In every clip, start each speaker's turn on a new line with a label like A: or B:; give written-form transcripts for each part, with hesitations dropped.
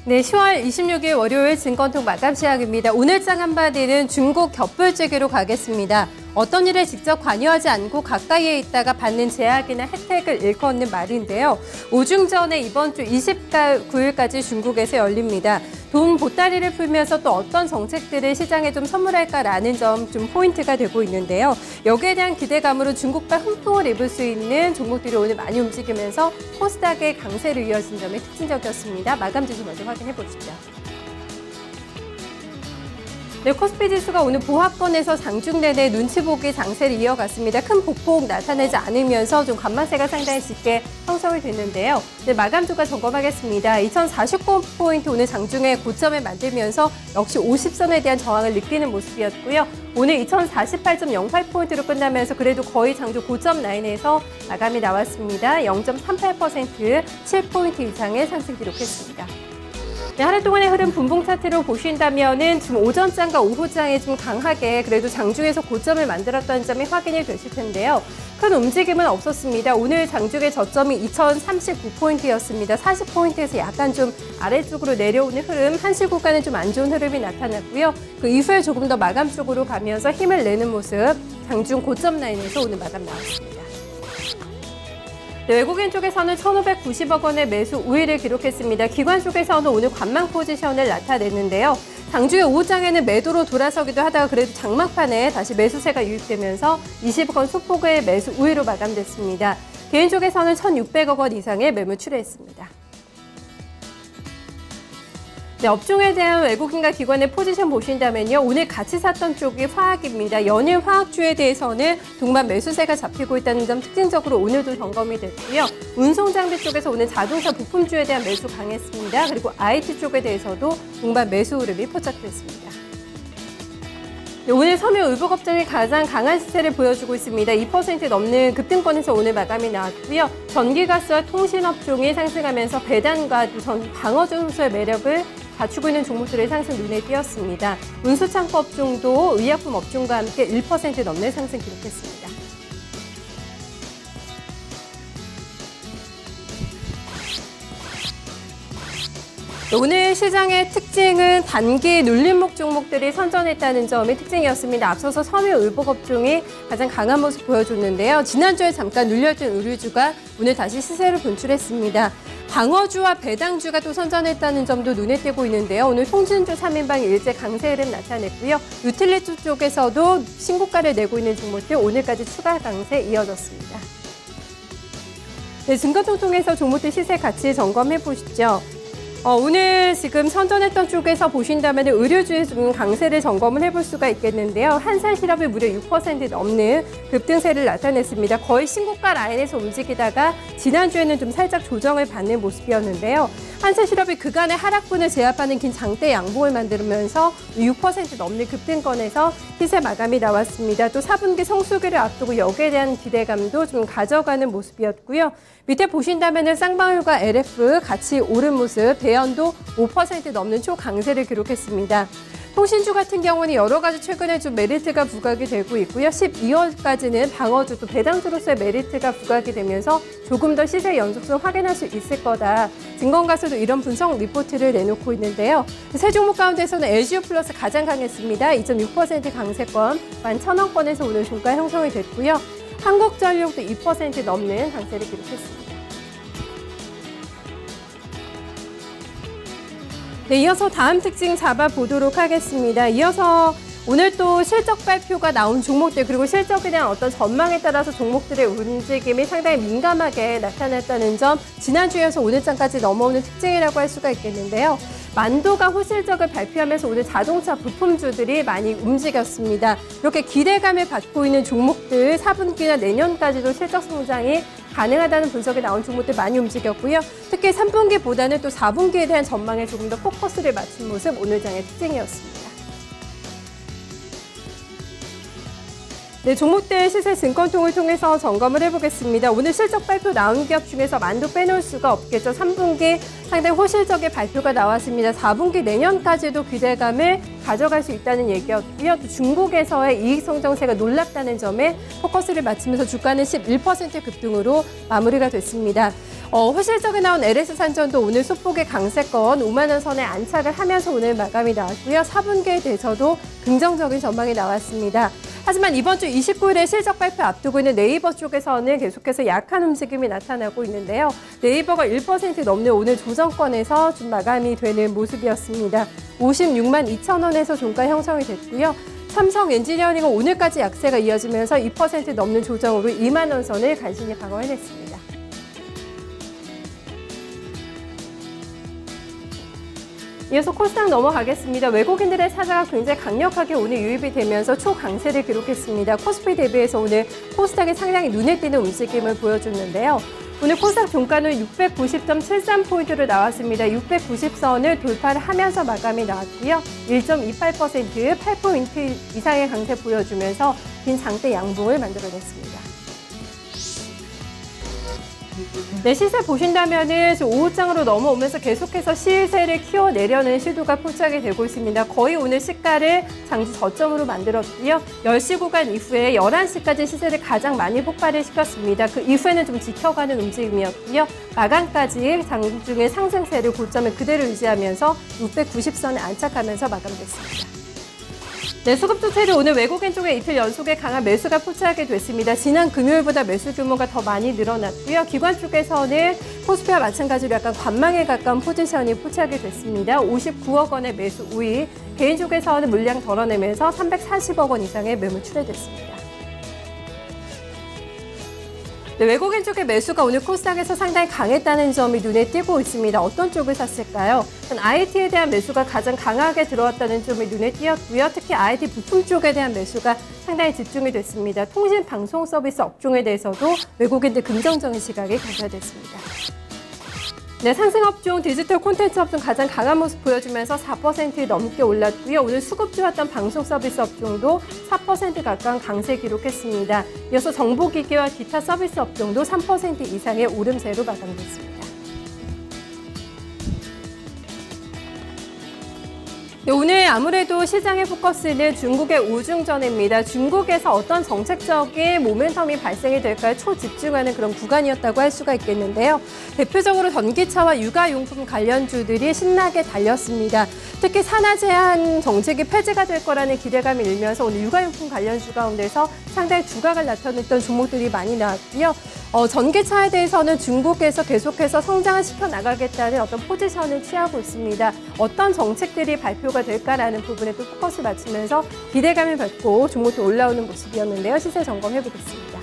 A: 네, 10월 26일 월요일 증권통 마감 시작입니다. 오늘 장 한마디는 중국 겹불지기로 가겠습니다. 어떤 일에 직접 관여하지 않고 가까이에 있다가 받는 제약이나 혜택을 일컫는 말인데요. 오중전에 이번 주 29일까지 중국에서 열립니다. 돈 보따리를 풀면서 또 어떤 정책들을 시장에 좀 선물할까라는 점 좀 포인트가 되고 있는데요. 여기에 대한 기대감으로 중국발 훈풍을 입을 수 있는 종목들이 오늘 많이 움직이면서 코스닥의 강세를 이어진 점이 특징적이었습니다. 마감 지수 먼저 확인해 보시죠. 네, 코스피 지수가 오늘 보합권에서 장중 내내 눈치 보기 장세를 이어갔습니다. 큰 보폭 나타내지 않으면서 좀 관망세가 상당히 짙게 형성이 됐는데요. 네, 마감주가 점검하겠습니다. 2049포인트 오늘 장중에 고점을 만들면서 역시 50선에 대한 저항을 느끼는 모습이었고요. 오늘 2048.08포인트로 끝나면서 그래도 거의 장중 고점 라인에서 마감이 나왔습니다. 0.38%, 7포인트 이상의 상승 기록했습니다. 네, 하루 동안의 흐름 분봉 차트로 보신다면은 지금 오전장과 오후장에 좀 강하게 그래도 장중에서 고점을 만들었다는 점이 확인이 되실 텐데요. 큰 움직임은 없었습니다. 오늘 장중의 저점이 2039포인트였습니다. 40포인트에서 약간 좀 아래쪽으로 내려오는 흐름, 한시 구간은 좀 안 좋은 흐름이 나타났고요. 그 이후에 조금 더 마감 쪽으로 가면서 힘을 내는 모습, 장중 고점 라인에서 오늘 마감 나왔습니다. 네, 외국인 쪽에서는 1,590억 원의 매수 우위를 기록했습니다. 기관 쪽에서는 오늘 관망 포지션을 나타냈는데요. 장중에 오후장에는 매도로 돌아서기도 하다가 그래도 장막판에 다시 매수세가 유입되면서 20억 원 소폭의 매수 우위로 마감됐습니다. 개인 쪽에서는 1,600억 원 이상의 매물 출회했습니다. 네, 업종에 대한 외국인과 기관의 포지션 보신다면요. 오늘 같이 샀던 쪽이 화학입니다. 연일 화학주에 대해서는 동반 매수세가 잡히고 있다는 점 특징적으로 오늘도 점검이 됐고요. 운송장비 쪽에서 오늘 자동차 부품주에 대한 매수 강했습니다. 그리고 IT 쪽에 대해서도 동반 매수 흐름이 포착됐습니다. 네, 오늘 섬유의료업종이 가장 강한 시세를 보여주고 있습니다. 2% 넘는 급등권에서 오늘 마감이 나왔고요. 전기가스와 통신업종이 상승하면서 배단과 방어조소의 매력을 갖추고 있는 종목들의 상승 눈에 띄었습니다. 운수창고 업종도 의약품 업종과 함께 1% 넘는 상승 기록했습니다. 오늘 시장의 특징은 단기 눌림목 종목들이 선전했다는 점이 특징이었습니다. 앞서서 섬유의복업종이 가장 강한 모습 보여줬는데요. 지난주에 잠깐 눌렸던 의류주가 오늘 다시 시세를 분출했습니다. 방어주와 배당주가 또 선전했다는 점도 눈에 띄고 있는데요. 오늘 통신주 3인방 일제 강세 흐름 나타냈고요. 유틸리티 쪽에서도 신고가를 내고 있는 종목들 오늘까지 추가 강세 이어졌습니다. 네, 증권통 통해서 종목들 시세 같이 점검해 보시죠. 오늘 지금 선전했던 쪽에서 보신다면 의료주의 좀 강세를 점검을 해볼 수가 있겠는데요. 한살실업이 무려 6% 넘는 급등세를 나타냈습니다. 거의 신고가 라인에서 움직이다가 지난주에는 좀 살짝 조정을 받는 모습이었는데요. 한살실업이 그간의 하락분을 제압하는 긴 장대 양봉을 만들면서 6% 넘는 급등권에서 시세 마감이 나왔습니다. 또 4분기 성수기를 앞두고 여기에 대한 기대감도 좀 가져가는 모습이었고요. 밑에 보신다면 쌍방울과 LF 같이 오른 모습, 대연도 5% 넘는 초강세를 기록했습니다. 통신주 같은 경우는 여러 가지 최근에 좀 메리트가 부각이 되고 있고요. 12월까지는 방어주 또 배당주로서의 메리트가 부각이 되면서 조금 더 시세 연속성 확인할 수 있을 거다. 증권가서도 이런 분석 리포트를 내놓고 있는데요. 세 종목 가운데서는 LGU 플러스 가장 강했습니다. 2.6% 강세권, 11,000원권에서 오늘 종가 형성이 됐고요. 한국전력도 2% 넘는 강세를 기록했습니다. 네, 이어서 다음 특징 잡아보도록 하겠습니다. 이어서 오늘 또 실적 발표가 나온 종목들 그리고 실적에 대한 어떤 전망에 따라서 종목들의 움직임이 상당히 민감하게 나타났다는 점 지난주에서 오늘장까지 넘어오는 특징이라고 할 수가 있겠는데요. 만도가 호실적을 발표하면서 오늘 자동차 부품주들이 많이 움직였습니다. 이렇게 기대감을 받고 있는 종목들 4분기나 내년까지도 실적 성장이 가능하다는 분석이 나온 종목들 많이 움직였고요. 특히 3분기보다는 또 4분기에 대한 전망에 조금 더 포커스를 맞춘 모습 오늘 장의 특징이었습니다. 네, 종목대 시세 증권통을 통해서 점검을 해보겠습니다. 오늘 실적 발표 나온 기업 중에서 만도 빼놓을 수가 없겠죠. 3분기 상당히 호실적인 발표가 나왔습니다. 4분기 내년까지도 기대감을 가져갈 수 있다는 얘기였고요. 또 중국에서의 이익 성장세가 놀랍다는 점에 포커스를 맞추면서 주가는 11% 급등으로 마무리가 됐습니다. 호실적에 나온 LS산전도 오늘 소폭의 강세권 5만 원 선에 안착을 하면서 오늘 마감이 나왔고요. 4분기에 대해서도 긍정적인 전망이 나왔습니다. 하지만 이번 주 29일에 실적 발표 앞두고 있는 네이버 쪽에서는 계속해서 약한 움직임이 나타나고 있는데요. 네이버가 1% 넘는 오늘 조정권에서 좀 마감이 되는 모습이었습니다. 56만 2천 원에서 종가 형성이 됐고요. 삼성 엔지니어링은 오늘까지 약세가 이어지면서 2% 넘는 조정으로 2만 원 선을 간신히 방어해냈습니다. 이어서 코스닥 넘어가겠습니다. 외국인들의 사자가 굉장히 강력하게 오늘 유입이 되면서 초강세를 기록했습니다. 코스피 대비해서 오늘 코스닥이 상당히 눈에 띄는 움직임을 보여줬는데요. 오늘 코스닥 종가는 690.73포인트로 나왔습니다. 690선을 돌파를 하면서 마감이 나왔고요. 1.28%, 8포인트 이상의 강세 보여주면서 긴 장대 양봉을 만들어냈습니다. 네, 시세 보신다면은 오후장으로 넘어오면서 계속해서 시세를 키워내려는 시도가 포착이 되고 있습니다. 거의 오늘 시가를 장주 저점으로 만들었고요. 10시 구간 이후에 11시까지 시세를 가장 많이 폭발을 시켰습니다. 그 이후에는 좀 지켜가는 움직임이었고요. 마감까지 장중의 상승세를 고점을 그대로 유지하면서 690선에 안착하면서 마감됐습니다. 네, 수급주체를 오늘 외국인 쪽에 이틀 연속에 강한 매수가 포착이 됐습니다. 지난 금요일보다 매수 규모가 더 많이 늘어났고요. 기관 쪽에서는 코스피와 마찬가지로 약간 관망에 가까운 포지션이 포착이 됐습니다. 59억 원의 매수 우위, 개인 쪽에서는 물량 덜어내면서 340억 원 이상의 매물 출회됐습니다. 네, 외국인 쪽의 매수가 오늘 코스닥에서 상당히 강했다는 점이 눈에 띄고 있습니다. 어떤 쪽을 샀을까요? IT에 대한 매수가 가장 강하게 들어왔다는 점이 눈에 띄었고요. 특히 IT 부품 쪽에 대한 매수가 상당히 집중이 됐습니다. 통신 방송 서비스 업종에 대해서도 외국인들 긍정적인 시각이 가져됐습니다. 네, 상승업종, 디지털 콘텐츠 업종 가장 강한 모습 보여주면서 4% 넘게 올랐고요. 오늘 수급주였던 방송 서비스 업종도 4% 가까운 강세 기록했습니다. 이어서 정보기기와 기타 서비스 업종도 3% 이상의 오름세로 마감됐습니다. 네, 오늘 아무래도 시장의 포커스는 중국의 우중전입니다. 중국에서 어떤 정책적인 모멘텀이 발생이 될까요? 초집중하는 그런 구간이었다고 할 수가 있겠는데요. 대표적으로 전기차와 육아용품 관련주들이 신나게 달렸습니다. 특히 산화 제한 정책이 폐지가 될 거라는 기대감이 일면서 오늘 육아용품 관련주 가운데서 상당히 두각을 나타냈던 종목들이 많이 나왔고요. 전기차에 대해서는 중국에서 계속해서 성장을 시켜나가겠다는 어떤 포지션을 취하고 있습니다. 어떤 정책들이 발표가 될까라는 부분에 또 포커스를 맞추면서 기대감을 갖고 종목도 올라오는 모습이었는데요. 시세 점검해보겠습니다.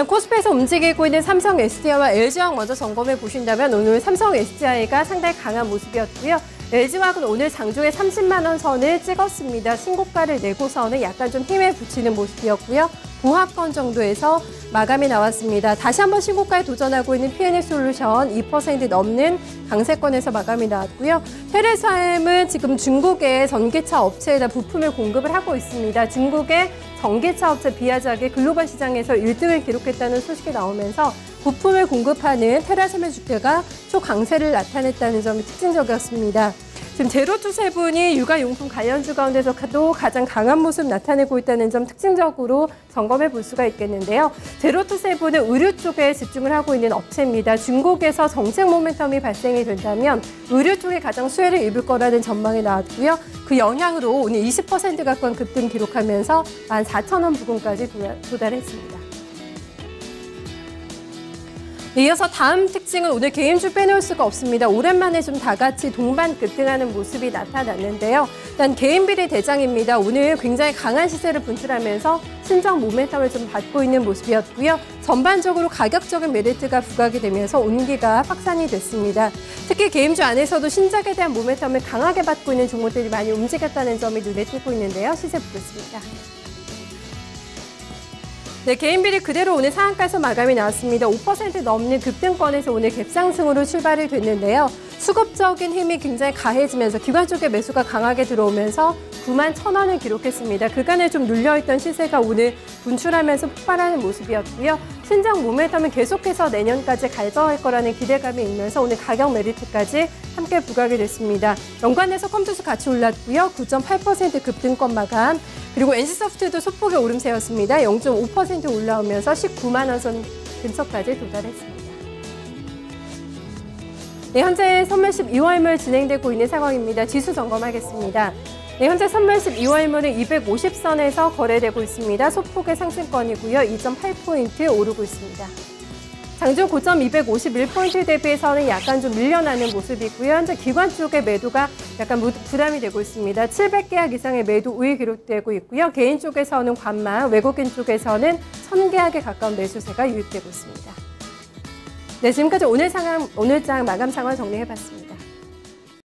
A: 코스피에서 움직이고 있는 삼성 SDI와 LG화학 먼저 점검해 보신다면 오늘 삼성 SDI가 상당히 강한 모습이었고요. LG화학은 오늘 장중에 30만 원 선을 찍었습니다. 신고가를 내고서는 약간 좀 힘에 붙이는 모습이었고요. 보합권 정도에서 마감이 나왔습니다. 다시 한번 신고가에 도전하고 있는 P&L솔루션 2% 넘는 강세권에서 마감이 나왔고요. 테레사엠은 지금 중국의 전기차 업체에다 부품을 공급을 하고 있습니다. 중국의 전기차 업체 비아작이 글로벌 시장에서 1등을 기록했다는 소식이 나오면서 부품을 공급하는 테라셈의 주가가 초강세를 나타냈다는 점이 특징적이었습니다. 지금 제로투세븐이 육아용품 관련주 가운데서도 가장 강한 모습 나타내고 있다는 점 특징적으로 점검해 볼 수가 있겠는데요. 제로투세븐은 의류 쪽에 집중을 하고 있는 업체입니다. 중국에서 정책 모멘텀이 발생이 된다면 의류 쪽에 가장 수혜를 입을 거라는 전망이 나왔고요. 그 영향으로 오늘 20% 가까운 급등 기록하면서 14,000원 부근까지 도달했습니다. 이어서 다음 특징은 오늘 개인주 빼놓을 수가 없습니다. 오랜만에 좀 다 같이 동반 급등하는 모습이 나타났는데요. 일단 개인비리 대장입니다. 오늘 굉장히 강한 시세를 분출하면서 신정 모멘텀을 좀 받고 있는 모습이었고요. 전반적으로 가격적인 메리트가 부각이 되면서 온기가 확산이 됐습니다. 특히 개인주 안에서도 신작에 대한 모멘텀을 강하게 받고 있는 종목들이 많이 움직였다는 점이 눈에 띄고 있는데요. 시세 보겠습니다. 네, 개인비리 그대로 오늘 상한가에서 마감이 나왔습니다. 5% 넘는 급등권에서 오늘 갭상승으로 출발이 됐는데요. 수급적인 힘이 굉장히 가해지면서 기관 쪽의 매수가 강하게 들어오면서 29만 1,000원을 기록했습니다. 그간에 좀 눌려있던 시세가 오늘 분출하면서 폭발하는 모습이었고요. 신장 모멘텀은 계속해서 내년까지 갈망할 거라는 기대감이 있면서 오늘 가격 메리트까지 함께 부각이 됐습니다. 연간에서 컴투스 같이 올랐고요. 9.8% 급등권 마감. 그리고 NC소프트도 소폭의 오름세였습니다. 0.5% 올라오면서 19만 원 선 근처까지 도달했습니다. 네, 현재 선물십 2월물 진행되고 있는 상황입니다. 지수 점검하겠습니다. 네, 현재 선물십 2월물은 250선에서 거래되고 있습니다. 소폭의 상승권이고요. 2.8포인트 오르고 있습니다. 장중 고점 251포인트 대비해서는 약간 좀 밀려나는 모습이고요. 현재 기관 쪽의 매도가 약간 부담이 되고 있습니다. 700계약 이상의 매도 우위 기록되고 있고요. 개인 쪽에서는 관망, 외국인 쪽에서는 1000계약에 가까운 매수세가 유입되고 있습니다. 네, 지금까지 오늘 장 마감 상황 정리해봤습니다.